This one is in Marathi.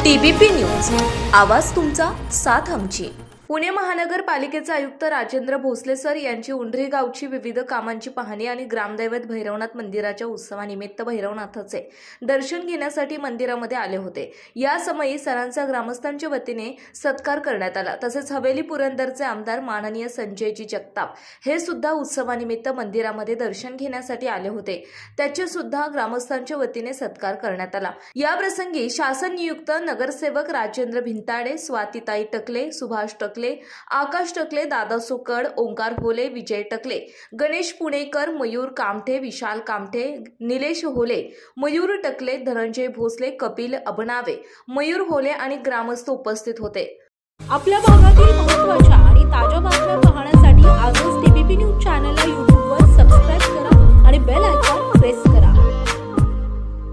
टीबीपी न्यूज, आवाज तुमचा, साथ आमची। पुणे महानगरपालिकेचे आयुक्त राजेंद्र भोसले सर यांची उंडरी गावची विविध कामांची पाहणी आणि ग्रामदैवत भैरवनाथ मंदिराच्या उत्सवानिमित्त भैरवनाथाचे दर्शन घेण्यासाठी मंदिरामध्ये आले होते। या समयी सरांचा ग्रामस्थांच्या वतीने सत्कार करण्यात आला। तसेच हवेली पुरंदरचे आमदार माननीय संजयजी जगताप हे सुद्धा उत्सवानिमित्त मंदिरामध्ये दर्शन घेण्यासाठी आले होते। त्याचे सुद्धा ग्रामस्थांच्या वतीने सत्कार करण्यात आला। या प्रसंगी शासन नियुक्त नगरसेवक राजेंद्र भिंताडे, स्वातीताई टकले, सुभाष टकले, आकाश टकले, दादा सुकड, ओंकार होले, विजय टकले, गणेश पुणेकर, मयूर कामठे, विशाल कामठे, निलेश होले, मयूर टकले, धनंजय भोसले, कपिल अबनावे, मयूर होले आणि ग्रामस्थ उपस्थित होते। आपल्या भागातील महत्त्वाच्या आणि ताज्या बातम्या पाहण्यासाठी आजच